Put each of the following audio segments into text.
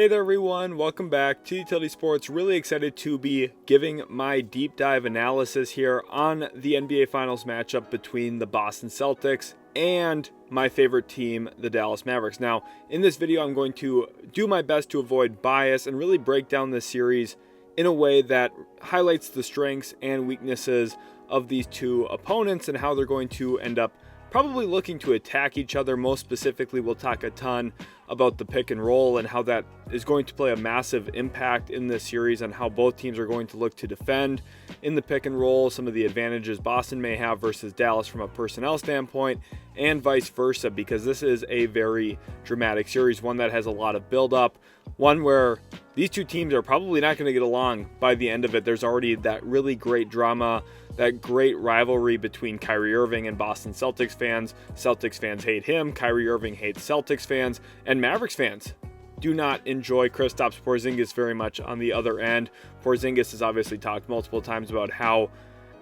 Hey there everyone, welcome back to Utility Sports. Really excited to be giving my deep dive analysis here on the NBA Finals matchup between the Boston Celtics and my favorite team, the Dallas Mavericks. Now, in this video, I'm going to do my best to avoid bias and really break down this series in a way that highlights the strengths and weaknesses of these two opponents and how they're going to end up probably looking to attack each other. Most specifically, we'll talk a ton about the pick and roll and how that is going to play a massive impact in this series and how both teams are going to look to defend in the pick and roll, some of the advantages Boston may have versus Dallas from a personnel standpoint, and vice versa, because this is a very dramatic series, one that has a lot of build-up, one where these two teams are probably not going to get along by the end of it. There's already that really great drama, that great rivalry between Kyrie Irving and Boston Celtics fans. Celtics fans hate him, Kyrie Irving hates Celtics fans, and Mavericks fans do not enjoy Kristaps Porzingis very much on the other end. Porzingis has obviously talked multiple times about how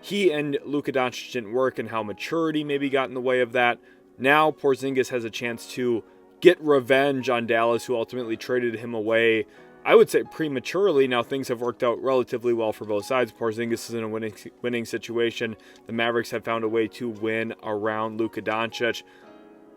he and Luka Doncic didn't work and how maturity maybe got in the way of that. Now Porzingis has a chance to get revenge on Dallas, who ultimately traded him away, I would say prematurely. Now things have worked out relatively well for both sides. Porzingis is in a winning situation. The Mavericks have found a way to win around Luka Doncic.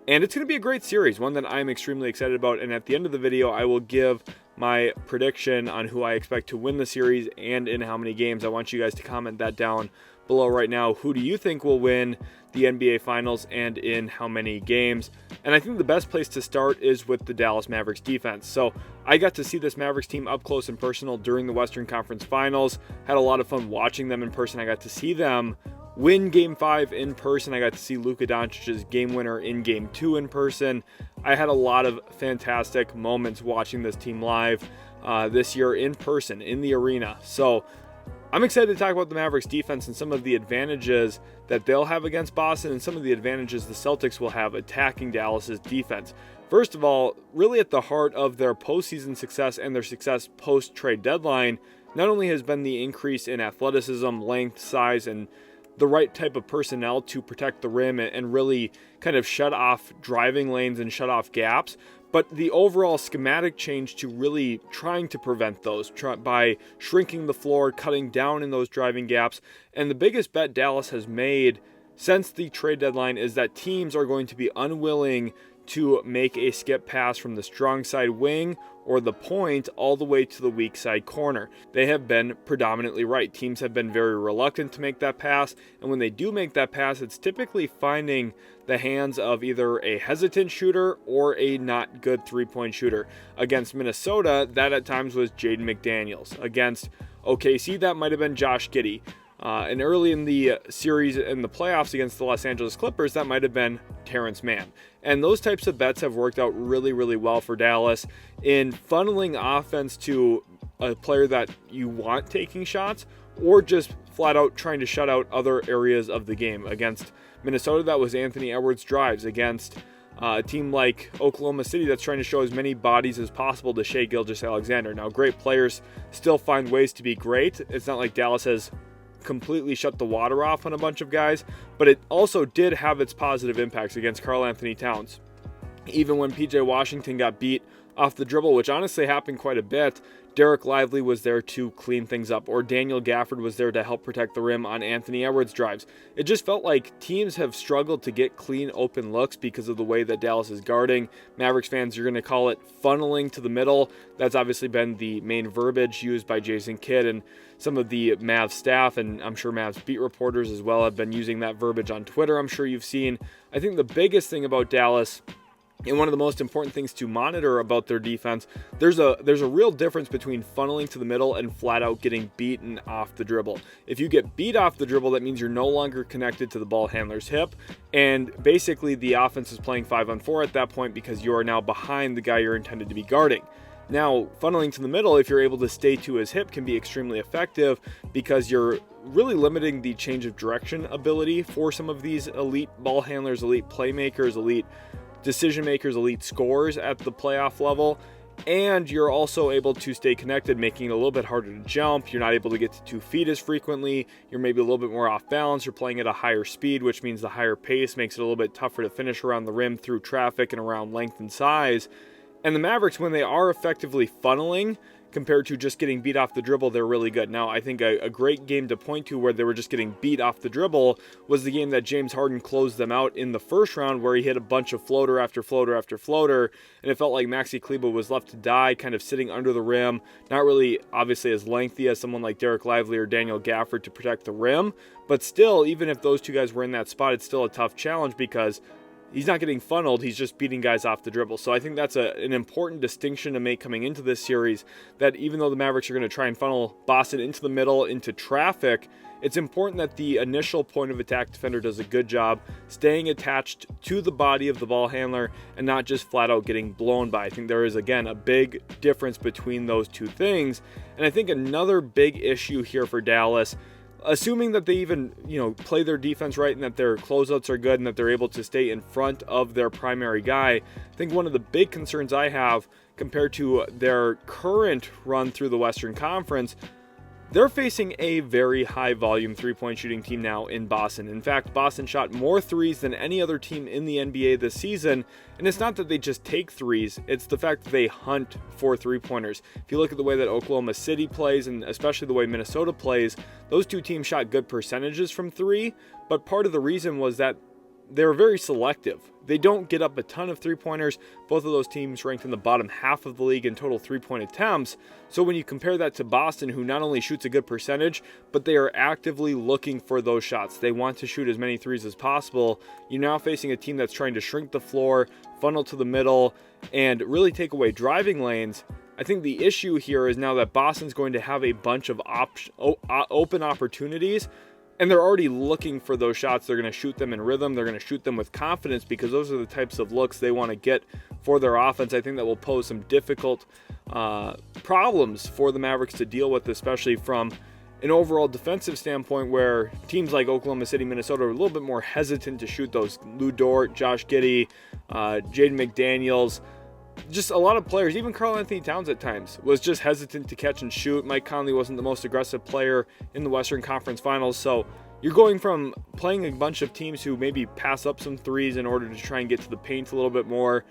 And it's going to be a great series, one that I'm extremely excited about. And at the end of the video, I will give my prediction on who I expect to win the series and in how many games. I want you guys to comment that down below right now. Who do you think will win the NBA Finals and in how many games? And I think the best place to start is with the Dallas Mavericks defense. So I got to see this Mavericks team up close and personal during the Western Conference Finals. Had a lot of fun watching them in person. I got to see them win Game 5 in person. I got to see Luka Doncic's game winner in Game 2 in person. I had a lot of fantastic moments watching this team live this year in person, in the arena. So I'm excited to talk about the Mavericks defense and some of the advantages that they'll have against Boston and some of the advantages the Celtics will have attacking Dallas's defense. First of all, really at the heart of their postseason success and their success post-trade deadline, not only has been the increase in athleticism, length, size, and the right type of personnel to protect the rim and really kind of shut off driving lanes and shut off gaps, but the overall schematic change to really trying to prevent those by shrinking the floor, cutting down in those driving gaps. And the biggest bet Dallas has made since the trade deadline is that teams are going to be unwilling to make a skip pass from the strong side wing or the point all the way to the weak side corner. They have been predominantly right. Teams have been very reluctant to make that pass, and when they do make that pass, it's typically finding the hands of either a hesitant shooter or a not good three-point shooter. Against Minnesota, that at times was Jaden McDaniels. Against OKC, that might have been Josh Giddey. And early in the series in the playoffs against the Los Angeles Clippers, that might have been Terrence Mann. And those types of bets have worked out really, really well for Dallas in funneling offense to a player that you want taking shots or just flat out trying to shut out other areas of the game. Against Minnesota, that was Anthony Edwards' drives. Against a team like Oklahoma City that's trying to show as many bodies as possible to Shai Gilgeous-Alexander. Now, great players still find ways to be great. It's not like Dallas has completely shut the water off on a bunch of guys, but it also did have its positive impacts against Karl Anthony Towns. Even when PJ Washington got beat off the dribble, which honestly happened quite a bit, Derek Lively was there to clean things up, or Daniel Gafford was there to help protect the rim on Anthony Edwards' drives. It just felt like teams have struggled to get clean open looks because of the way that Dallas is guarding. Mavericks fans are going to call it funneling to the middle. That's obviously been the main verbiage used by Jason Kidd and some of the Mavs staff, and I'm sure Mavs beat reporters as well have been using that verbiage on Twitter. I'm sure you've seen. I think the biggest thing about Dallas, and one of the most important things to monitor about their defense, there's a real difference between funneling to the middle and flat out getting beaten off the dribble. If you get beat off the dribble, that means you're no longer connected to the ball handler's hip, and basically the offense is playing 5-on-4 at that point because you are now behind the guy you're intended to be guarding. Now, funneling to the middle, if you're able to stay to his hip, can be extremely effective because you're really limiting the change of direction ability for some of these elite ball handlers, elite playmakers, elite decision makers, elite scorers at the playoff level. And you're also able to stay connected, making it a little bit harder to jump. You're not able to get to 2 feet as frequently. You're maybe a little bit more off balance. You're playing at a higher speed, which means the higher pace makes it a little bit tougher to finish around the rim through traffic and around length and size. And the Mavericks, when they are effectively funneling, compared to just getting beat off the dribble, they're really good. Now, I think a great game to point to where they were just getting beat off the dribble was the game that James Harden closed them out in the first round, where he hit a bunch of floater after floater after floater, and it felt like Maxi Kleber was left to die, kind of sitting under the rim, not really obviously as lengthy as someone like Derek Lively or Daniel Gafford to protect the rim, but still, even if those two guys were in that spot, it's still a tough challenge because he's not getting funneled, he's just beating guys off the dribble. So I think that's an important distinction to make coming into this series, that even though the Mavericks are going to try and funnel Boston into the middle, into traffic, it's important that the initial point of attack defender does a good job staying attached to the body of the ball handler and not just flat out getting blown by. I think there is, again, a big difference between those two things. And I think another big issue here for Dallas, assuming that they even, play their defense right and that their closeouts are good and that they're able to stay in front of their primary guy, I think one of the big concerns I have compared to their current run through the Western Conference, they're facing a very high volume three-point shooting team now in Boston. In fact, Boston shot more threes than any other team in the NBA this season. And it's not that they just take threes, it's the fact that they hunt for three-pointers. If you look at the way that Oklahoma City plays, and especially the way Minnesota plays, those two teams shot good percentages from three, but part of the reason was that they're very selective. They don't get up a ton of three-pointers. Both of those teams ranked in the bottom half of the league in total three-point attempts. So when you compare that to Boston, who not only shoots a good percentage, but they are actively looking for those shots. They want to shoot as many threes as possible. You're now facing a team that's trying to shrink the floor, funnel to the middle, and really take away driving lanes. I think the issue here is now that Boston's going to have a bunch of open opportunities, and they're already looking for those shots. They're going to shoot them in rhythm. They're going to shoot them with confidence because those are the types of looks they want to get for their offense. I think that will pose some difficult problems for the Mavericks to deal with, especially from an overall defensive standpoint, where teams like Oklahoma City, Minnesota are a little bit more hesitant to shoot those. Lou Dort, Josh Giddey, Jaden McDaniels, just a lot of players, even Karl Anthony Towns at times, was just hesitant to catch and shoot. Mike Conley wasn't the most aggressive player in the Western Conference Finals. So you're going from playing a bunch of teams who maybe pass up some threes in order to try and get to the paint a little bit more.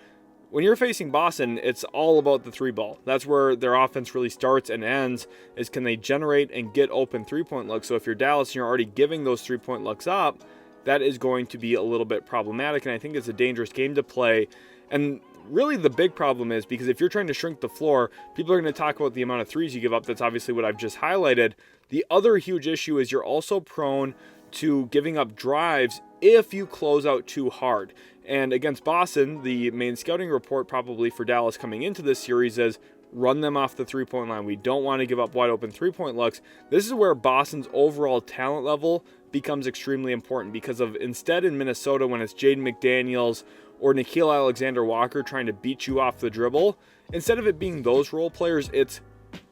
When you're facing Boston, it's all about the three ball. That's where their offense really starts and ends, is can they generate and get open three-point looks. So if you're Dallas and you're already giving those three-point looks up, that is going to be a little bit problematic. And I think it's a dangerous game to play. And really the big problem is, because if you're trying to shrink the floor, people are going to talk about the amount of threes you give up. That's obviously what I've just highlighted. The other huge issue is you're also prone to giving up drives if you close out too hard. And against Boston, the main scouting report probably for Dallas coming into this series is run them off the three-point line. We don't want to give up wide open three-point looks. This is where Boston's overall talent level becomes extremely important, because of instead in Minnesota, when it's Jaden McDaniels or Nickeil Alexander-Walker trying to beat you off the dribble, instead of it being those role players, it's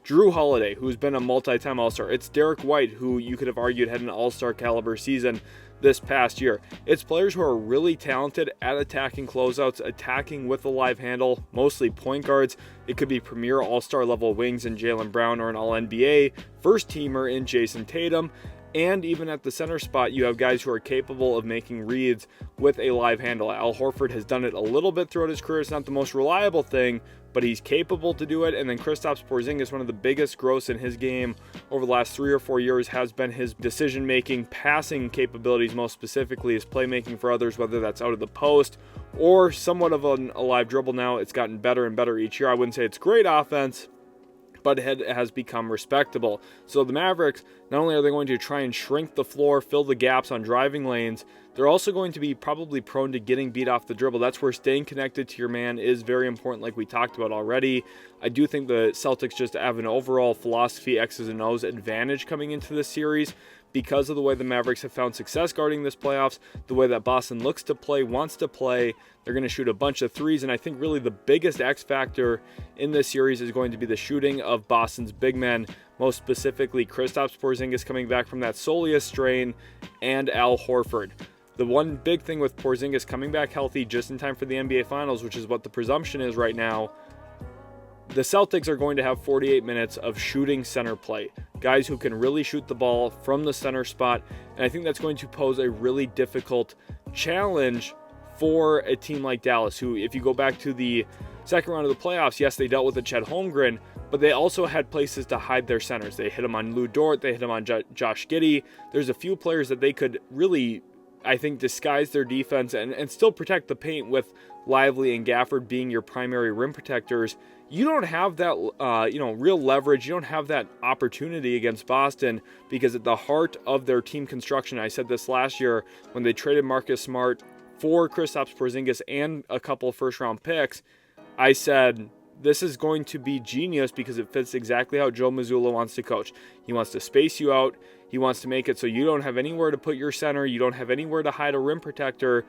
Drew Holiday, who's been a multi-time All-Star. It's Derek White, who you could have argued had an All-Star caliber season this past year. It's players who are really talented at attacking closeouts, attacking with a live handle, mostly point guards. It could be premier All-Star level wings in Jaylen Brown or an All-NBA first teamer in Jason Tatum. And even at the center spot, you have guys who are capable of making reads with a live handle. Al Horford has done it a little bit throughout his career. It's not the most reliable thing, but he's capable to do it. And then Kristaps Porzingis, one of the biggest growths in his game over the last 3 or 4 years has been his decision-making, passing capabilities, most specifically his playmaking for others, whether that's out of the post or somewhat of a live dribble now. It's gotten better and better each year. I wouldn't say it's great offense, but it has become respectable. So the Mavericks, not only are they going to try and shrink the floor, fill the gaps on driving lanes, they're also going to be probably prone to getting beat off the dribble. That's where staying connected to your man is very important, like we talked about already. I do think the Celtics just have an overall philosophy X's and O's advantage coming into this series, because of the way the Mavericks have found success guarding this playoffs, the way that Boston looks to play, wants to play. They're going to shoot a bunch of threes, and I think really the biggest X factor in this series is going to be the shooting of Boston's big men, most specifically Kristaps Porzingis coming back from that soleus strain, and Al Horford. The one big thing with Porzingis coming back healthy just in time for the NBA Finals, which is what the presumption is right now, the Celtics are going to have 48 minutes of shooting center play. Guys who can really shoot the ball from the center spot. And I think that's going to pose a really difficult challenge for a team like Dallas, who, if you go back to the second round of the playoffs, yes, they dealt with the Chet Holmgren, but they also had places to hide their centers. They hit him on Lou Dort, they hit him on Josh Giddey. There's a few players that they could really, I think, disguise their defense and still protect the paint with Lively and Gafford being your primary rim protectors. You don't have that, real leverage. You don't have that opportunity against Boston because at the heart of their team construction, I said this last year when they traded Marcus Smart for Kristaps Porzingis and a couple of first-round picks, I said this is going to be genius because it fits exactly how Joe Mazzulla wants to coach. He wants to space you out. He wants to make it so you don't have anywhere to put your center. You don't have anywhere to hide a rim protector.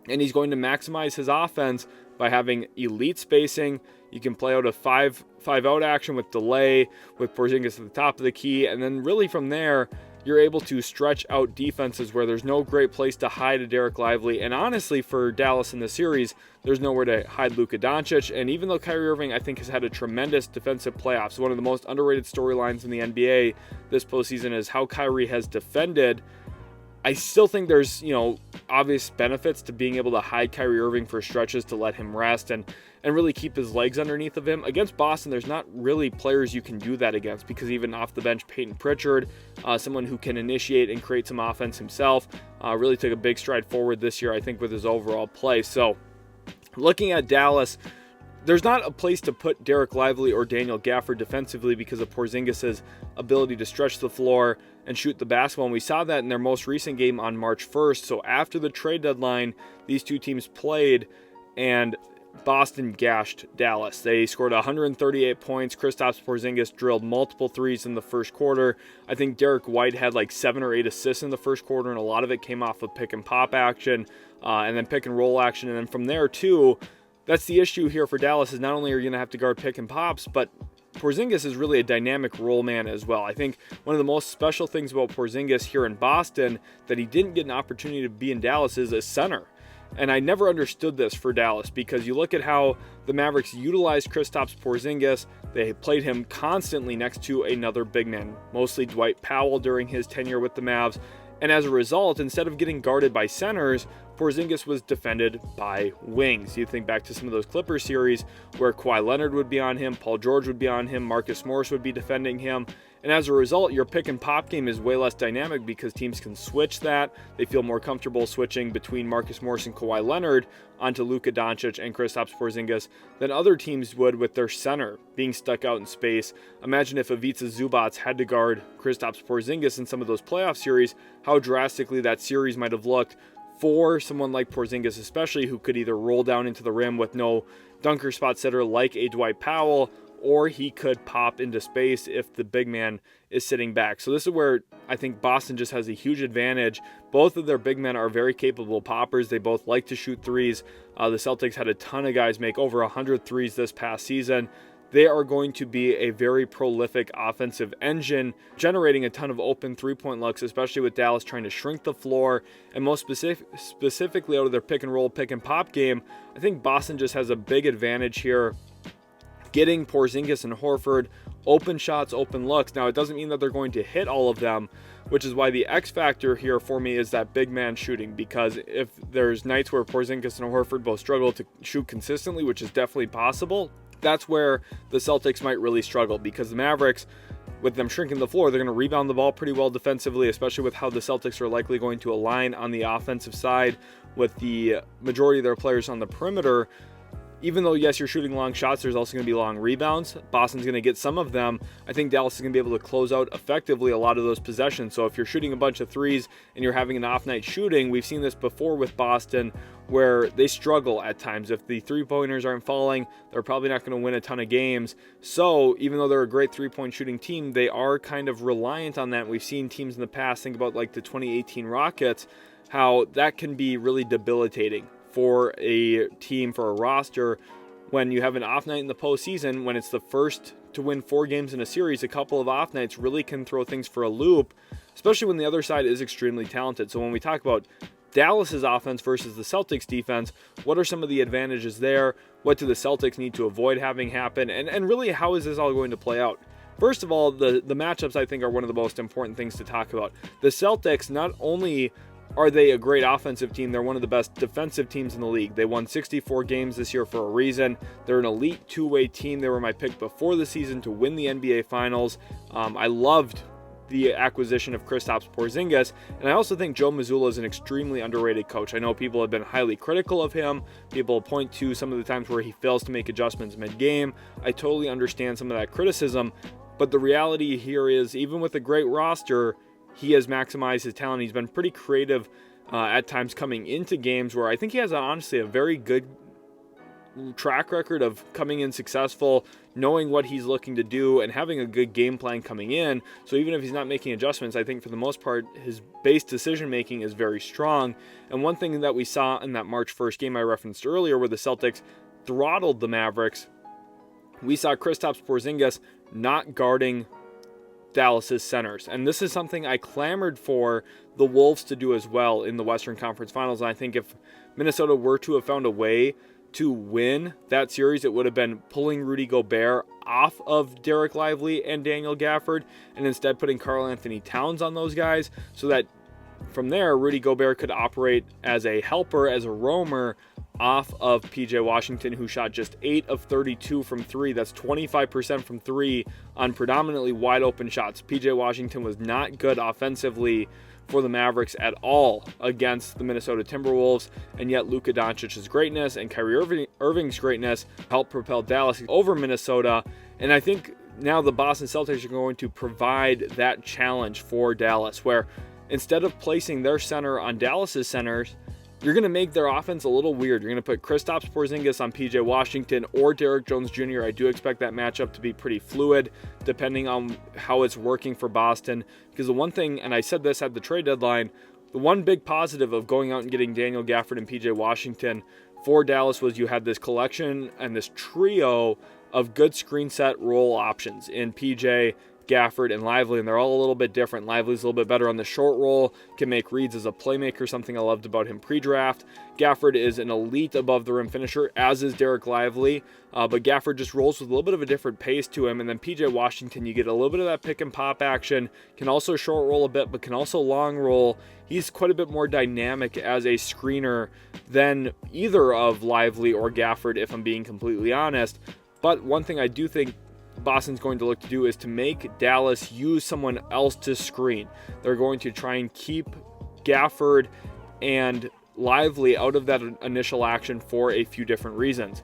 And he's going to maximize his offense by having elite spacing. You can play out a five-out action with delay, with Porzingis at the top of the key. And then really from there, you're able to stretch out defenses where there's no great place to hide a Derek Lively. And honestly, for Dallas in the series, there's nowhere to hide Luka Doncic. And even though Kyrie Irving, I think, has had a tremendous defensive playoffs, one of the most underrated storylines in the NBA this postseason is how Kyrie has defended. I still think there's, obvious benefits to being able to hide Kyrie Irving for stretches to let him rest and really keep his legs underneath of him. Against Boston, there's not really players you can do that against because even off the bench, Peyton Pritchard, someone who can initiate and create some offense himself, really took a big stride forward this year, I think, with his overall play. So looking at Dallas, there's not a place to put Derek Lively or Daniel Gafford defensively because of Porzingis' ability to stretch the floor and shoot the basketball. And we saw that in their most recent game on March 1st. So after the trade deadline, these two teams played and Boston gashed Dallas. They scored 138 points. Kristaps Porzingis drilled multiple threes in the first quarter. I think Derek White had like 7 or 8 assists in the first quarter, and a lot of it came off of pick and pop action and then pick and roll action. And then from there too, that's the issue here for Dallas is not only are you going to have to guard pick and pops, but Porzingis is really a dynamic role man as well. I think one of the most special things about Porzingis here in Boston that he didn't get an opportunity to be in Dallas is a center. And I never understood this for Dallas because you look at how the Mavericks utilized Kristaps Porzingis. They played him constantly next to another big man, mostly Dwight Powell during his tenure with the Mavs. And as a result, instead of getting guarded by centers, Porzingis was defended by wings. You think back to some of those Clippers series where Kawhi Leonard would be on him, Paul George would be on him, Marcus Morris would be defending him. And as a result, your pick and pop game is way less dynamic because teams can switch that. They feel more comfortable switching between Marcus Morris and Kawhi Leonard onto Luka Doncic and Kristaps Porzingis than other teams would with their center being stuck out in space. Imagine if Ivica Zubac had to guard Kristaps Porzingis in some of those playoff series, how drastically that series might have looked for someone like Porzingis, especially who could either roll down into the rim with no dunker spot setter like a Dwight Powell, or he could pop into space if the big man is sitting back. So this is where I think Boston just has a huge advantage. Both of their big men are very capable poppers. They both like to shoot threes. The Celtics had a ton of guys make over 100 threes this past season. They are going to be a very prolific offensive engine, generating a ton of open three-point looks, especially with Dallas trying to shrink the floor, and most specifically out of their pick and roll, pick and pop game. I think Boston just has a big advantage here, getting Porzingis and Horford open shots, open looks. Now, it doesn't mean that they're going to hit all of them, which is why the X factor here for me is that big man shooting, because if there's nights where Porzingis and Horford both struggle to shoot consistently, which is definitely possible, that's where the Celtics might really struggle, because the Mavericks, with them shrinking the floor, they're going to rebound the ball pretty well defensively, especially with how the Celtics are likely going to align on the offensive side with the majority of their players on the perimeter. Even though, yes, you're shooting long shots, there's also going to be long rebounds. Boston's going to get some of them. I think Dallas is going to be able to close out effectively a lot of those possessions. So if you're shooting a bunch of threes and you're having an off night shooting, we've seen this before with Boston where they struggle at times. If the three-pointers aren't falling, they're probably not going to win a ton of games. So even though they're a great three-point shooting team, they are kind of reliant on that. We've seen teams in the past, think about like the 2018 Rockets, how that can be really debilitating for a team, for a roster, when you have an off night in the postseason, when it's the first to win 4 games in a series. A couple of off nights really can throw things for a loop, especially when the other side is extremely talented. So when we talk about Dallas's offense versus the Celtics defense, what are some of the advantages there? What do the Celtics need to avoid having happen? And really, how is this all going to play out? First of all, the matchups, I think, are one of the most important things to talk about. The Celtics not only are they a great offensive team? They're one of the best defensive teams in the league. They won 64 games this year for a reason. They're an elite two-way team. They were my pick before the season to win the NBA Finals. I loved the acquisition of Kristaps Porzingis, and I also think Joe Mazzulla is an extremely underrated coach. I know people have been highly critical of him. People point to some of the times where he fails to make adjustments mid-game. I totally understand some of that criticism, but the reality here is, even with a great roster, he has maximized his talent. He's been pretty creative at times coming into games where I think he has honestly a very good track record of coming in successful, knowing what he's looking to do, and having a good game plan coming in. So even if he's not making adjustments, I think for the most part, his base decision making is very strong. And one thing that we saw in that March 1st game I referenced earlier, where the Celtics throttled the Mavericks, we saw Kristaps Porzingis not guarding Dallas's centers. And this is something I clamored for the Wolves to do as well in the Western Conference Finals. And I think if Minnesota were to have found a way to win that series, it would have been pulling Rudy Gobert off of Derek Lively and Daniel Gafford, and instead putting Karl Anthony Towns on those guys, so that from there, Rudy Gobert could operate as a helper, as a roamer, off of PJ Washington, who shot just 8 of 32 from 3. That's 25% from 3 on predominantly wide open shots. PJ Washington was not good offensively for the Mavericks at all against the Minnesota Timberwolves, and yet Luka Doncic's greatness and Kyrie Irving's greatness helped propel Dallas over Minnesota. And I think now the Boston Celtics are going to provide that challenge for Dallas, where instead of placing their center on Dallas's centers, you're going to make their offense a little weird. You're going to put Kristaps Porzingis on PJ Washington or Derrick Jones Jr. I do expect that matchup to be pretty fluid depending on how it's working for Boston. Because the one thing, and I said this at the trade deadline, the one big positive of going out and getting Daniel Gafford and PJ Washington for Dallas was you had this collection and this trio of good screen set roll options in PJ, Gafford, and Lively, and they're all a little bit different. Lively's a little bit better on the short roll, can make reads as a playmaker, something I loved about him pre-draft. Gafford is an elite above-the-rim finisher, as is Derek Lively, but Gafford just rolls with a little bit of a different pace to him, and then PJ Washington, you get a little bit of that pick-and-pop action, can also short roll a bit, but can also long roll. He's quite a bit more dynamic as a screener than either of Lively or Gafford, if I'm being completely honest. But one thing I do think Boston's going to look to do is to make Dallas use someone else to screen. They're going to try and keep Gafford and Lively out of that initial action for a few different reasons.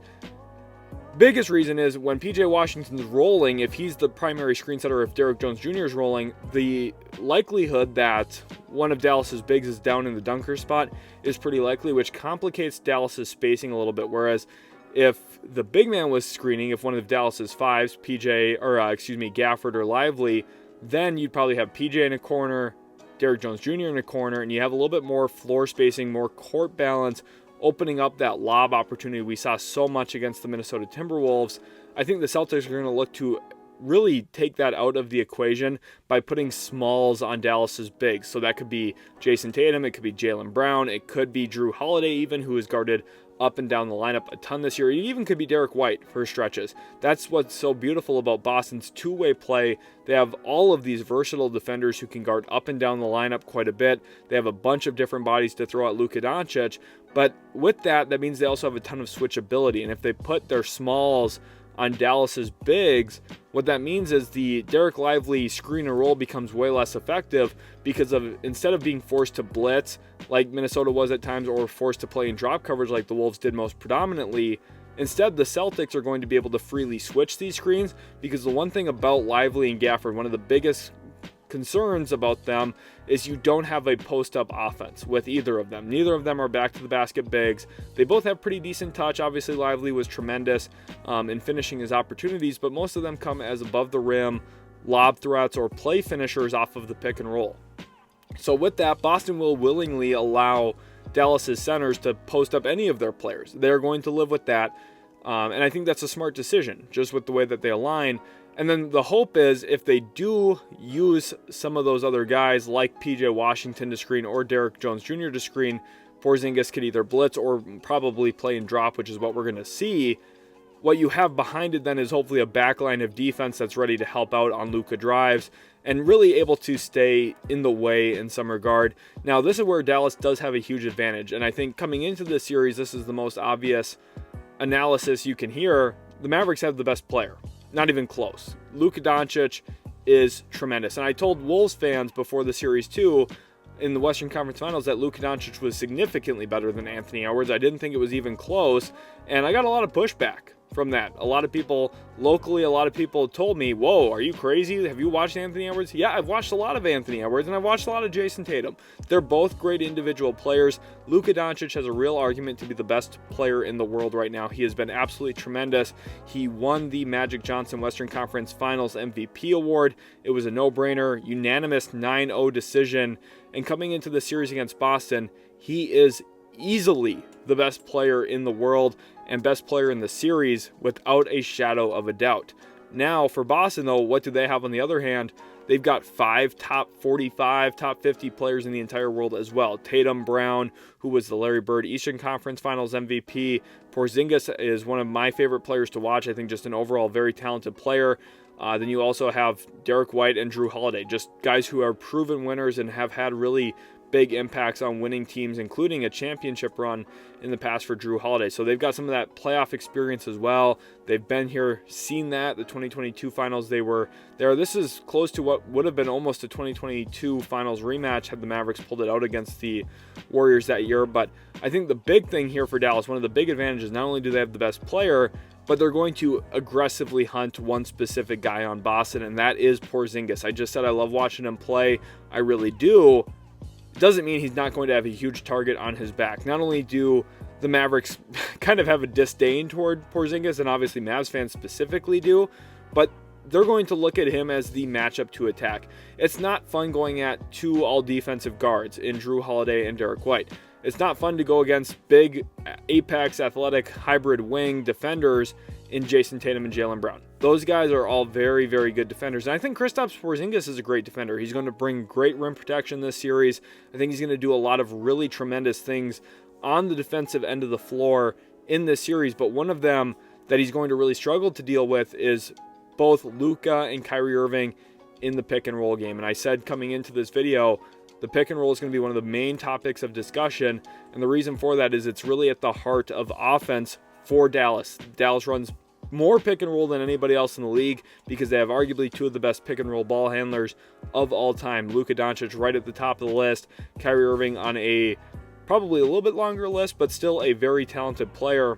Biggest reason is when PJ Washington's rolling, if he's the primary screen setter, if Derrick Jones Jr. is rolling, the likelihood that one of Dallas's bigs is down in the dunker spot is pretty likely, which complicates Dallas's spacing a little bit. Whereas if the big man was screening, if one of Dallas's fives, Gafford or Lively, then you'd probably have PJ in a corner, Derrick Jones Jr. in a corner, and you have a little bit more floor spacing, more court balance, opening up that lob opportunity we saw so much against the Minnesota Timberwolves. I think the Celtics are going to look to really take that out of the equation by putting smalls on Dallas's bigs. So that could be Jason Tatum, it could be Jaylen Brown, it could be Drew Holiday even, who has guarded up and down the lineup a ton this year. It even could be Derek White for stretches. That's what's so beautiful about Boston's two-way play. They have all of these versatile defenders who can guard up and down the lineup quite a bit. They have a bunch of different bodies to throw at Luka Doncic, but with that means they also have a ton of switchability, and if they put their smalls on Dallas's bigs, what that means is the Derek Lively screen and roll becomes way less effective because of, instead of being forced to blitz like Minnesota was at times, or forced to play in drop coverage like the Wolves did most predominantly, instead the Celtics are going to be able to freely switch these screens, because the one thing about Lively and Gafford, one of the biggest concerns about them is you don't have a post-up offense with either of them. Neither of them are back to the basket bigs. They both have pretty decent touch. Obviously, Lively was tremendous in finishing his opportunities, but most of them come as above the rim lob threats or play finishers off of the pick and roll. So with that, Boston will willingly allow Dallas's centers to post up any of their players. They're going to live with that, and I think that's a smart decision, just with the way that they align. And then the hope is if they do use some of those other guys like PJ Washington to screen or Derrick Jones Jr. to screen, Porzingis could either blitz or probably play and drop, which is what we're going to see. What you have behind it then is hopefully a backline of defense that's ready to help out on Luka drives. and really able to stay in the way in some regard. Now, this is where Dallas does have a huge advantage, and I think coming into this series, this is the most obvious analysis you can hear. The Mavericks have the best player. Not even close. Luka Doncic is tremendous. And I told Wolves fans before the series too, in the Western Conference Finals, that Luka Doncic was significantly better than Anthony Edwards. I didn't think it was even close, and I got a lot of pushback from that. A lot of people locally, a lot of people told me, whoa, are you crazy? Have you watched Anthony Edwards? Yeah, I've watched a lot of Anthony Edwards, and I've watched a lot of Jason Tatum. They're both great individual players. Luka Doncic has a real argument to be the best player in the world right now. He has been absolutely tremendous. He won the Magic Johnson Western Conference Finals MVP award. It was a no-brainer, unanimous 9-0 decision. And coming into the series against Boston, he is easily the best player in the world and best player in the series without a shadow of a doubt. Now, for Boston, though, what do they have on the other hand? They've got 5 top 45, top 50 players in the entire world as well. Tatum, Brown, who was the Larry Bird Eastern Conference Finals MVP. Porzingis is one of my favorite players to watch. I think just an overall very talented player. Then you also have Derek White and Drew Holiday, just guys who are proven winners and have had really big impacts on winning teams, including a championship run in the past for Drew Holiday. So they've got some of that playoff experience as well. They've been here, seen that. The 2022 finals, they were there. This is close to what would have been almost a 2022 finals rematch had the Mavericks pulled it out against the Warriors that year. But I think the big thing here for Dallas, one of the big advantages, not only do they have the best player, but they're going to aggressively hunt one specific guy on Boston, and that is Porzingis. I just said I love watching him play. I really do. Doesn't mean he's not going to have a huge target on his back. Not only do the Mavericks kind of have a disdain toward Porzingis, and obviously Mavs fans specifically do, but they're going to look at him as the matchup to attack. It's not fun going at 2 all-defensive guards in Drew Holiday and Derek White. It's not fun to go against big, apex, athletic, hybrid wing defenders in Jason Tatum and Jaylen Brown. Those guys are all very, very good defenders. And I think Kristaps Porzingis is a great defender. He's going to bring great rim protection this series. I think he's going to do a lot of really tremendous things on the defensive end of the floor in this series. But one of them that he's going to really struggle to deal with is both Luka and Kyrie Irving in the pick and roll game. And I said coming into this video, the pick and roll is going to be one of the main topics of discussion. And the reason for that is it's really at the heart of offense for Dallas. Dallas runs more pick and roll than anybody else in the league because they have arguably 2 of the best pick and roll ball handlers of all time. Luka Doncic right at the top of the list. Kyrie Irving on a probably a little bit longer list, but still a very talented player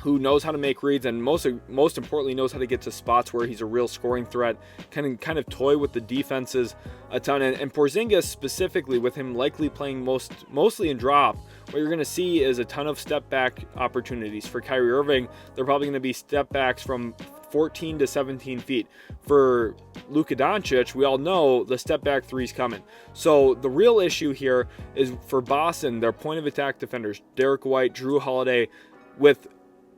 who knows how to make reads and most importantly knows how to get to spots where he's a real scoring threat, kind of toy with the defenses a ton. And Porzingis specifically, with him likely playing mostly in drop, what you're going to see is a ton of step back opportunities. For Kyrie Irving, they're probably going to be step backs from 14 to 17 feet. For Luka Doncic, we all know the step back three's coming. So the real issue here is for Boston, their point of attack defenders, Derek White, Drew Holiday. With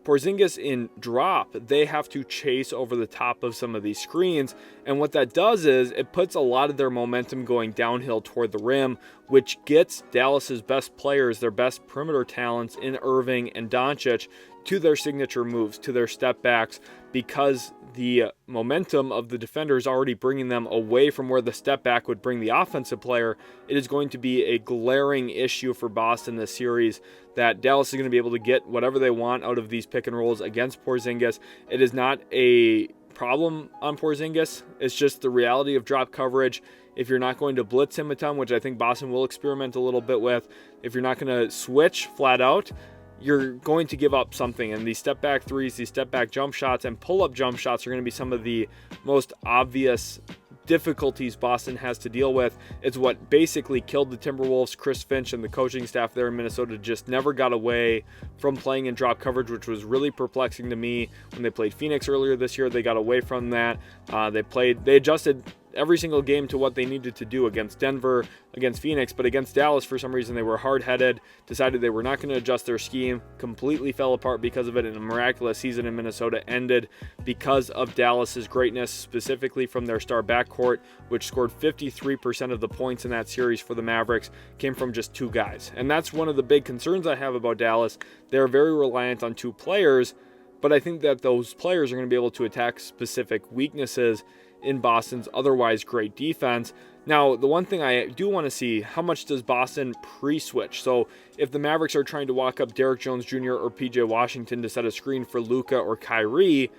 Porzingis in drop, they have to chase over the top of some of these screens, and what that does is it puts a lot of their momentum going downhill toward the rim, which gets Dallas's best players, their best perimeter talents in Irving and Doncic, to their signature moves, to their step backs, because the momentum of the defender is already bringing them away from where the step back would bring the offensive player. It is going to be a glaring issue for Boston this series that Dallas is going to be able to get whatever they want out of these pick and rolls against Porzingis. It is not a problem on Porzingis. It's just the reality of drop coverage. If you're not going to blitz him a ton, which I think Boston will experiment a little bit with, if you're not going to switch flat out, you're going to give up something. And these step back threes, these step back jump shots, and pull up jump shots are going to be some of the most obvious difficulties Boston has to deal with. It's what basically killed the Timberwolves. Chris Finch and the coaching staff there in Minnesota just never got away from playing in drop coverage, which was really perplexing to me. When they played Phoenix earlier this year, they got away from that. They adjusted every single game to what they needed to do against Denver, against Phoenix, but against Dallas, for some reason, they were hard-headed, decided they were not going to adjust their scheme, completely fell apart because of it, and a miraculous season in Minnesota ended because of Dallas's greatness, specifically from their star backcourt, which scored 53% of the points in that series for the Mavericks, came from just 2 guys. And that's one of the big concerns I have about Dallas. They're very reliant on 2 players, but I think that those players are going to be able to attack specific weaknesses in Boston's otherwise great defense. Now, the one thing I do want to see, how much does Boston pre-switch? So if the Mavericks are trying to walk up Derrick Jones Jr. or PJ Washington to set a screen for Luka or Kyrie,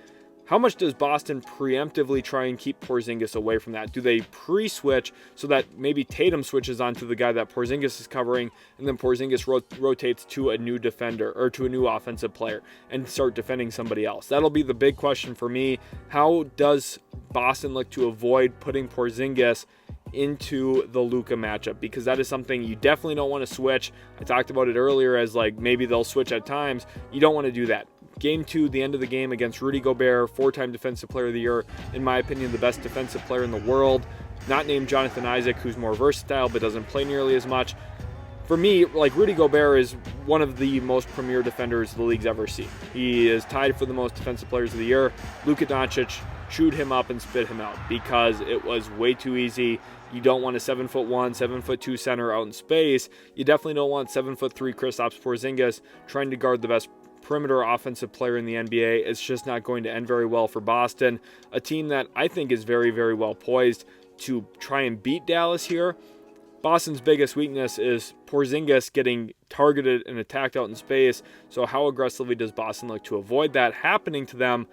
how much does Boston preemptively try and keep Porzingis away from that? Do they pre-switch so that maybe Tatum switches onto the guy that Porzingis is covering, and then Porzingis rotates to a new defender or to a new offensive player and start defending somebody else? That'll be the big question for me. How does Boston look to avoid putting Porzingis into the Luka matchup? Because that is something you definitely don't want to switch. I talked about it earlier as like maybe they'll switch at times. You don't want to do that. Game 2, the end of the game against Rudy Gobert, 4-time Defensive Player of the Year, in my opinion, the best defensive player in the world. Not named Jonathan Isaac, who's more versatile but doesn't play nearly as much. For me, like, Rudy Gobert is one of the most premier defenders the league's ever seen. He is tied for the most Defensive Players of the Year. Luka Doncic chewed him up and spit him out because it was way too easy. You don't want a 7'1", 7'2" center out in space. You definitely don't want 7'3" Kristaps Porzingis trying to guard the best perimeter offensive player in the NBA. It's just not going to end very well for Boston, a team that I think is very, very well poised to try and beat Dallas here. Boston's biggest weakness is Porzingis getting targeted and attacked out in space. So how aggressively does Boston look to avoid that happening to them?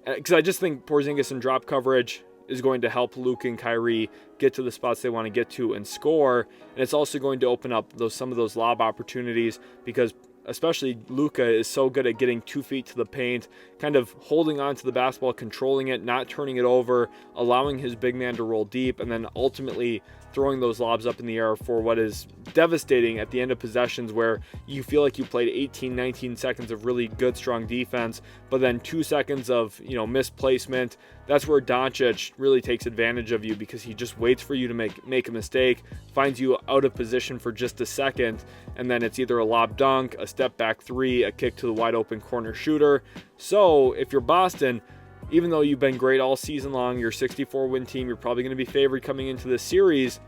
Because I just think Porzingis in drop coverage is going to help Luka and Kyrie get to the spots they want to get to and score. And it's also going to open up some of those lob opportunities, because especially Luka is so good at getting 2 feet to the paint, kind of holding on to the basketball, controlling it, not turning it over, allowing his big man to roll deep, and then ultimately throwing those lobs up in the air for what is devastating at the end of possessions, where you feel like you played 18, 19 seconds of really good, strong defense, but then 2 seconds of, misplacement. That's where Doncic really takes advantage of you, because he just waits for you to make a mistake, finds you out of position for just a second, and then it's either a lob dunk, a step back three, a kick to the wide open corner shooter. So if you're Boston, even though you've been great all season long, you're a 64-win team, you're probably going to be favored coming into this series.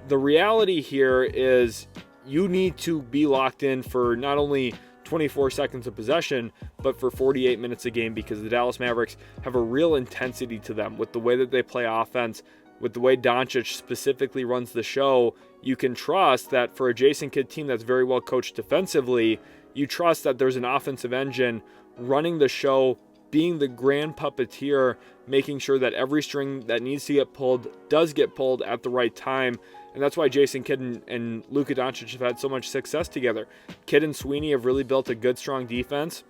The reality here is you need to be locked in for not only 24 seconds of possession, but for 48 minutes a game, because the Dallas Mavericks have a real intensity to them with the way that they play offense, with the way Doncic specifically runs the show. You can trust that for a Jason Kidd team that's very well coached defensively, you trust that there's an offensive engine running the show, being the grand puppeteer, making sure that every string that needs to get pulled does get pulled at the right time. And that's why Jason Kidd and Luka Doncic have had so much success together. Kidd and Sweeney have really built a good, strong defense.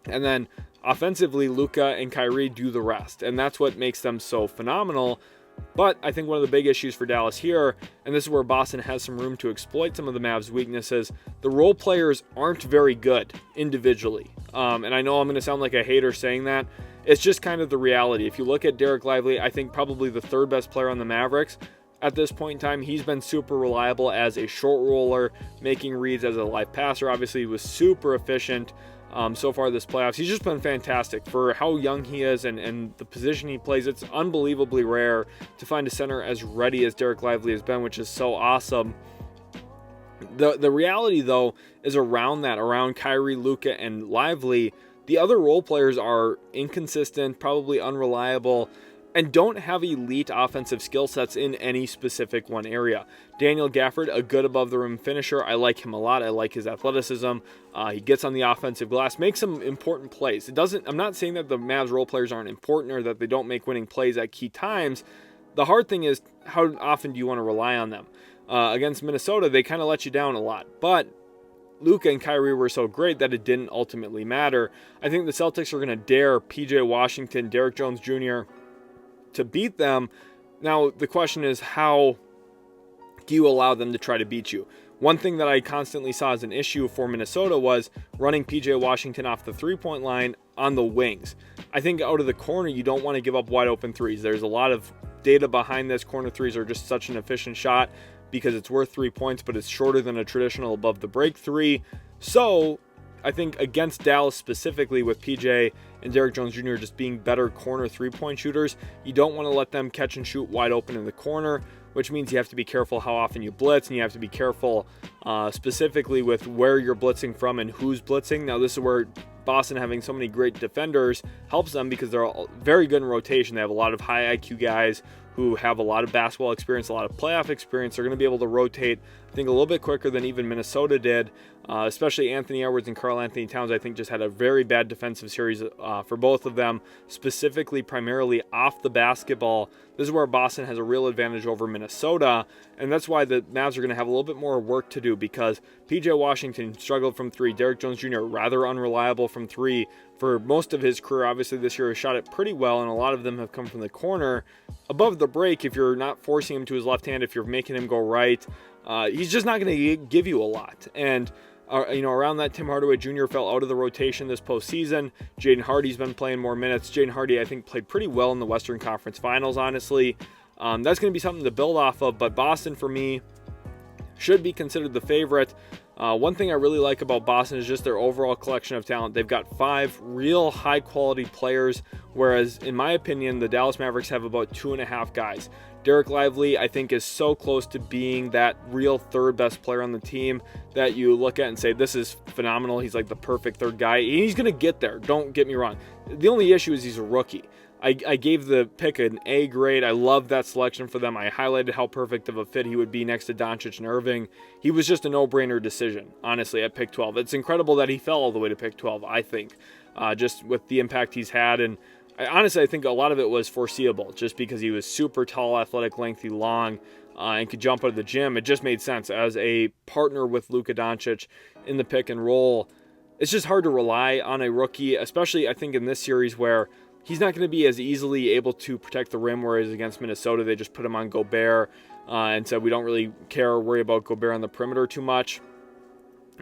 And then offensively, Luka and Kyrie do the rest. And that's what makes them so phenomenal. But I think one of the big issues for Dallas here, and this is where Boston has some room to exploit some of the Mavs' weaknesses, the role players aren't very good individually. And I know I'm going to sound like a hater saying that. It's just kind of the reality. If you look at Derek Lively, I think probably the third best player on the Mavericks at this point in time. He's been super reliable as a short roller, making reads as a live passer. Obviously, he was super efficient so far this playoffs. He's just been fantastic for how young he is and the position he plays. It's unbelievably rare to find a center as ready as Derek Lively has been, which is so awesome. The reality, though, is around Kyrie, Luka, and Lively, the other role players are inconsistent, probably unreliable, and don't have elite offensive skill sets in any specific one area. Daniel Gafford, a good above-the-rim finisher. I like him a lot. I like his athleticism. He gets on the offensive glass, makes some important plays. I'm not saying that the Mavs role players aren't important or that they don't make winning plays at key times. The hard thing is, how often do you want to rely on them? Against Minnesota, they kind of let you down a lot. But Luka and Kyrie were so great that it didn't ultimately matter. I think the Celtics are going to dare PJ Washington, Derrick Jones Jr. to beat them. Now, the question is, how do you allow them to try to beat you? One thing that I constantly saw as an issue for Minnesota was running PJ Washington off the three-point line on the wings. I think out of the corner, you don't want to give up wide open threes. There's a lot of data behind this. Corner threes are just such an efficient shot because it's worth 3 points, but it's shorter than a traditional above the break three. So I think against Dallas specifically, with PJ and Derrick Jones Jr. just being better corner three-point shooters, you don't want to let them catch and shoot wide open in the corner. which means you have to be careful how often you blitz, and you have to be careful specifically with where you're blitzing from and who's blitzing. Now, this is where Boston having so many great defenders helps them, because they're all very good in rotation. They have a lot of high IQ guys who have a lot of basketball experience, a lot of playoff experience. They're going to be able to rotate, I think, a little bit quicker than even Minnesota did, especially Anthony Edwards and Karl Anthony Towns. I think just had a very bad defensive series for both of them, specifically primarily off the basketball. This is where Boston has a real advantage over Minnesota, and that's why the Mavs are going to have a little bit more work to do, because P.J. Washington struggled from three. Derrick Jones Jr. rather unreliable from three for most of his career. Obviously, this year he shot it pretty well, and a lot of them have come from the corner. Above the break, if you're not forcing him to his left hand, if you're making him go right, he's just not going to give you a lot. And around that, Tim Hardaway Jr. fell out of the rotation this postseason. Jaden Hardy's been playing more minutes. Jaden Hardy, I think, played pretty well in the Western Conference Finals, honestly. That's going to be something to build off of, but Boston, for me, should be considered the favorite. One thing I really like about Boston is just their overall collection of talent. They've got 5 real high-quality players, whereas, in my opinion, the Dallas Mavericks have about 2.5 guys. Derek Lively, I think, is so close to being that real third-best player on the team that you look at and say, this is phenomenal. He's like the perfect third guy. He's going to get there, don't get me wrong. The only issue is he's a rookie. I gave the pick an A grade. I love that selection for them. I highlighted how perfect of a fit he would be next to Doncic and Irving. He was just a no-brainer decision, honestly, at pick 12. It's incredible that he fell all the way to pick 12, I think, just with the impact he's had. And I think a lot of it was foreseeable, just because he was super tall, athletic, lengthy, long, and could jump out of the gym. It just made sense as a partner with Luka Doncic in the pick and roll. It's just hard to rely on a rookie, especially, I think, in this series where he's not going to be as easily able to protect the rim, whereas against Minnesota, they just put him on Gobert and said we don't really care or worry about Gobert on the perimeter too much.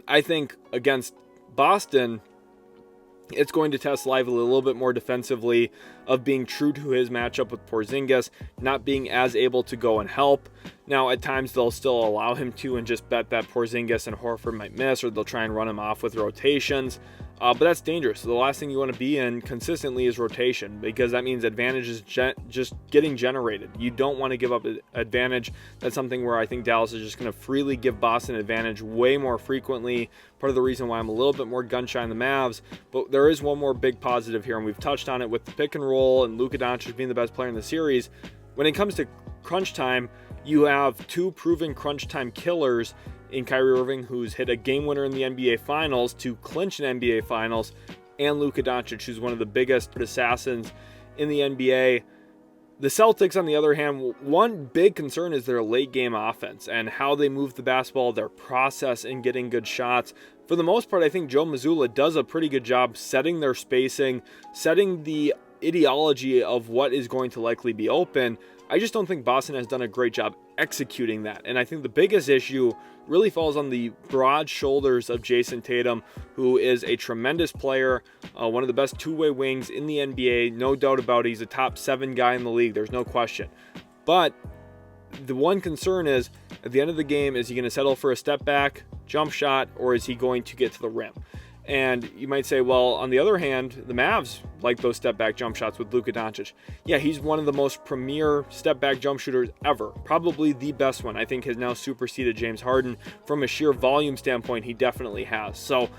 I think against Boston, it's going to test Lively a little bit more defensively, of being true to his matchup with Porzingis, not being as able to go and help. Now, at times, they'll still allow him to and just bet that Porzingis and Horford might miss, or they'll try and run him off with rotations. But that's dangerous. So the last thing you want to be in consistently is rotation, because that means advantage is just getting generated. You don't want to give up advantage. That's something where I think Dallas is just going to freely give Boston advantage way more frequently. Part of the reason why I'm a little bit more gun-shy on the Mavs. But there is one more big positive here, and we've touched on it with the pick and roll and Luka Doncic being the best player in the series. When it comes to crunch time, you have 2 proven crunch time killers in Kyrie Irving, who's hit a game winner in the NBA Finals to clinch an NBA Finals, and Luka Doncic, who's one of the biggest assassins in the NBA. The Celtics, on the other hand, one big concern is their late game offense and how they move the basketball, their process in getting good shots. For the most part, I think Joe Mazzulla does a pretty good job setting their spacing, setting the ideology of what is going to likely be open. I just don't think Boston has done a great job executing that. And I think the biggest issue really falls on the broad shoulders of Jason Tatum, who is a tremendous player, one of the best two-way wings in the NBA, no doubt about it. He's a top 7 guy in the league, there's no question. But the one concern is, at the end of the game, is he going to settle for a step back, jump shot, or is he going to get to the rim? And you might say, well, on the other hand, the Mavs like those step-back jump shots with Luka Doncic. Yeah, he's one of the most premier step-back jump shooters ever. Probably the best one. I think has now superseded James Harden. From a sheer volume standpoint, he definitely has. So,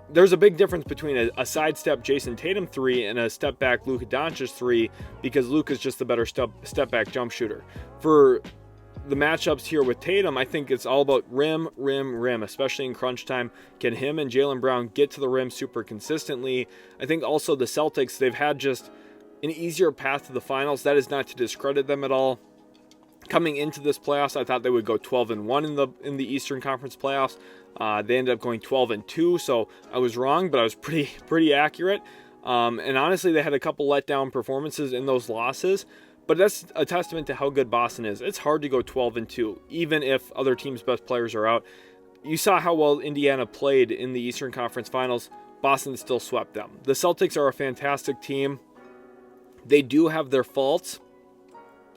there's a big difference between a sidestep Jason Tatum 3 and a step-back Luka Doncic 3, because Luka's just the better step-back jump shooter. For the matchups here with Tatum, I think it's all about rim, especially in crunch time. Can him and Jaylen Brown get to the rim super consistently? I think also the Celtics, they've had just an easier path to the finals. That is not to discredit them at all. Coming into this playoffs, I thought they would go 12-1 in the Eastern Conference playoffs. They ended up going 12-2, so I was wrong, but I was pretty accurate. And honestly, they had a couple letdown performances in those losses. But that's a testament to how good Boston is. It's hard to go 12-2, even if other teams' best players are out. You saw how well Indiana played in the Eastern Conference Finals. Boston still swept them. The Celtics are a fantastic team. They do have their faults.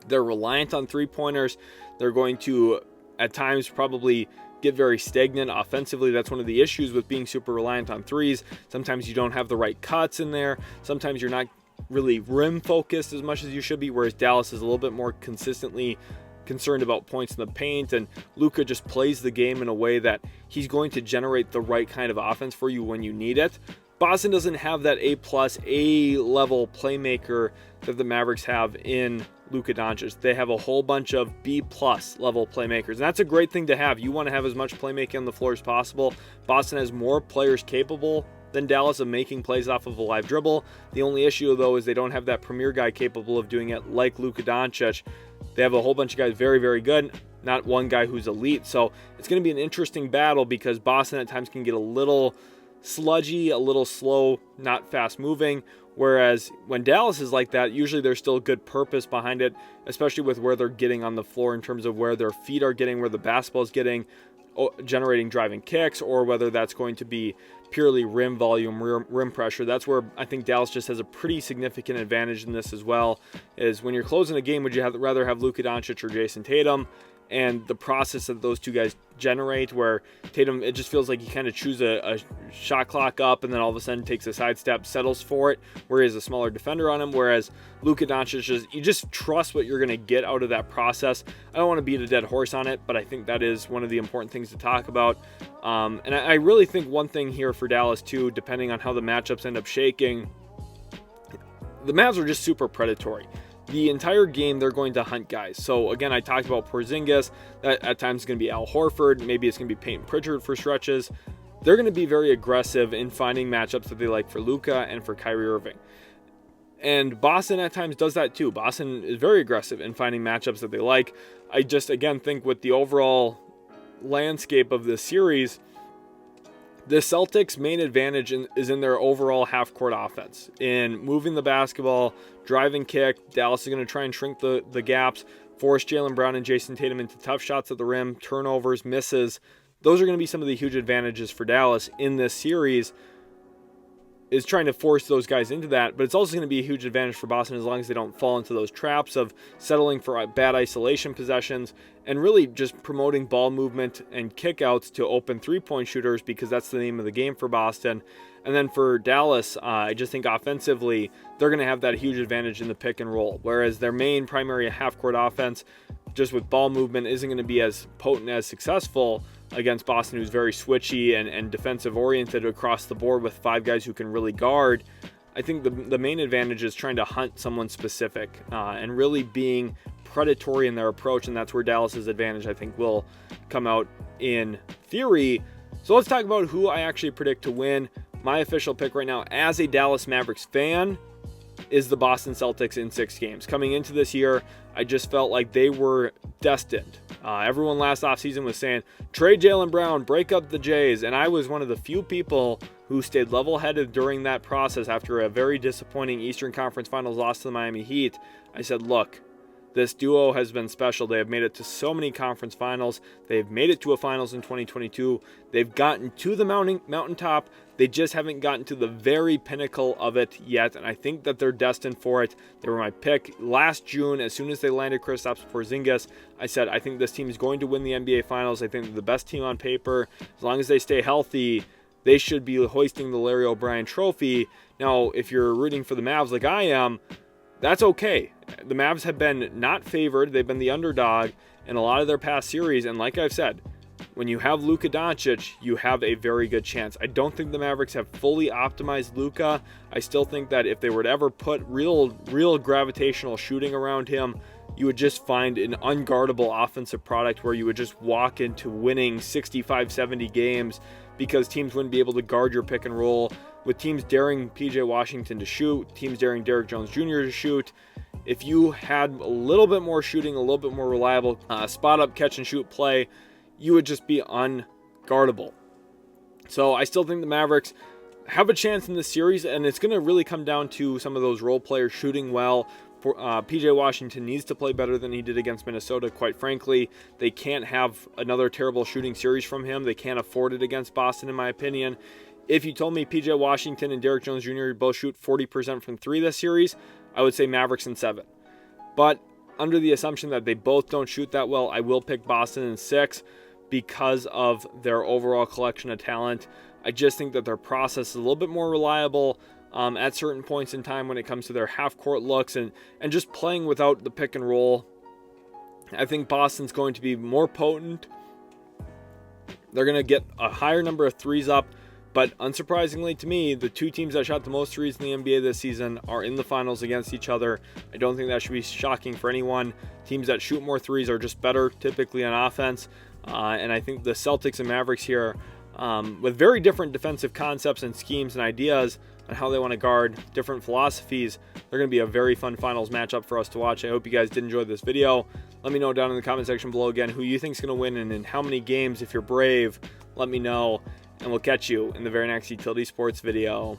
They're reliant on three-pointers. They're going to, at times, probably get very stagnant offensively. That's one of the issues with being super reliant on threes. Sometimes you don't have the right cuts in there. Sometimes you're not really rim focused as much as you should be, whereas Dallas is a little bit more consistently concerned about points in the paint, and Luka just plays the game in a way that he's going to generate the right kind of offense for you when you need it. Boston doesn't have that A-level playmaker that the Mavericks have in Luka Doncic. They have a whole bunch of B-level playmakers, and that's a great thing to have. You want to have as much playmaking on the floor as possible. Boston has more players capable than Dallas of making plays off of a live dribble. The only issue, though, is they don't have that premier guy capable of doing it like Luka Doncic. They have a whole bunch of guys very, very good, not one guy who's elite. So it's going to be an interesting battle because Boston at times can get a little sludgy, a little slow, not fast moving. Whereas when Dallas is like that, usually there's still good purpose behind it, especially with where they're getting on the floor in terms of where their feet are getting, where the basketball is getting, generating driving kicks, or whether that's going to be purely rim volume, rim pressure. That's where I think Dallas just has a pretty significant advantage in this as well, is when you're closing a game, would you rather have Luka Doncic or Jason Tatum? And the process that those two guys generate, where Tatum, it just feels like he kind of chews a shot clock up and then all of a sudden takes a sidestep, settles for it, where he has a smaller defender on him, whereas Luka Doncic, you just trust what you're going to get out of that process. I don't want to beat a dead horse on it, but I think that is one of the important things to talk about. And I really think one thing here for Dallas too, depending on how the matchups end up shaking, the Mavs are just super predatory. The entire game, they're going to hunt guys. So, again, I talked about Porzingis. That at times is going to be Al Horford. Maybe it's going to be Peyton Pritchard for stretches. They're going to be very aggressive in finding matchups that they like for Luka and for Kyrie Irving. And Boston at times does that too. Boston is very aggressive in finding matchups that they like. I just, again, think with the overall landscape of this series, the Celtics' main advantage is in their overall half-court offense. In moving the basketball, driving kick, Dallas is going to try and shrink the gaps, force Jaylen Brown and Jason Tatum into tough shots at the rim, turnovers, misses. Those are going to be some of the huge advantages for Dallas in this series, is trying to force those guys into that. But it's also going to be a huge advantage for Boston as long as they don't fall into those traps of settling for bad isolation possessions and really just promoting ball movement and kickouts to open three-point shooters, because that's the name of the game for Boston. And then for Dallas, I just think offensively, they're going to have that huge advantage in the pick and roll, whereas their main primary half-court offense, just with ball movement, isn't going to be as potent, as successful against Boston, who's very switchy and defensive-oriented across the board with five guys who can really guard. I think the main advantage is trying to hunt someone specific and really being predatory in their approach, and that's where Dallas's advantage, I think, will come out in theory. So let's talk about who I actually predict to win. My official pick right now as a Dallas Mavericks fan is the Boston Celtics in 6 games. Coming into this year, I just felt like they were destined. Everyone last offseason was saying, trade Jaylen Brown, break up the Jays, and I was one of the few people who stayed level-headed during that process after a very disappointing Eastern Conference Finals loss to the Miami Heat. I said, look, this duo has been special. They have made it to so many conference finals. They've made it to a finals in 2022. They've gotten to the mountaintop. They just haven't gotten to the very pinnacle of it yet, and I think that they're destined for it. They were my pick last June. As soon as they landed Kristaps Porzingis, I said, I think this team is going to win the NBA Finals. I think they're the best team on paper. As long as they stay healthy, they should be hoisting the Larry O'Brien trophy. Now, if you're rooting for the Mavs like I am, that's okay. The Mavs have been not favored. They've been the underdog in a lot of their past series, and like I've said, when you have Luka Doncic, you have a very good chance. I don't think the Mavericks have fully optimized Luka. I still think that if they were to ever put real gravitational shooting around him, you would just find an unguardable offensive product where you would just walk into winning 65, 70 games because teams wouldn't be able to guard your pick and roll, with teams daring PJ Washington to shoot, teams daring Derrick Jones Jr. to shoot. If you had a little bit more shooting, a little bit more reliable spot up catch and shoot play, you would just be unguardable. So I still think the Mavericks have a chance in this series, and it's going to really come down to some of those role players shooting well. PJ Washington needs to play better than he did against Minnesota, quite frankly. They can't have another terrible shooting series from him. They can't afford it against Boston, in my opinion. If you told me PJ Washington and Derrick Jones Jr. both shoot 40% from 3 this series, I would say Mavericks in 7. But under the assumption that they both don't shoot that well, I will pick Boston in 6 because of their overall collection of talent. I just think that their process is a little bit more reliable at certain points in time when it comes to their half-court looks and just playing without the pick and roll I think Boston's going to be more potent. They're going to get a higher number of threes up. But unsurprisingly to me, the two teams that shot the most threes in the NBA this season are in the finals against each other. I don't think that should be shocking for anyone. Teams that shoot more threes are just better typically on offense. And I think the Celtics and Mavericks here, with very different defensive concepts and schemes and ideas on how they want to guard, different philosophies, they're going to be a very fun finals matchup for us to watch. I hope you guys did enjoy this video. Let me know down in the comment section below again who you think is going to win and in how many games. If you're brave, let me know. And we'll catch you in the very next Utility Sports video.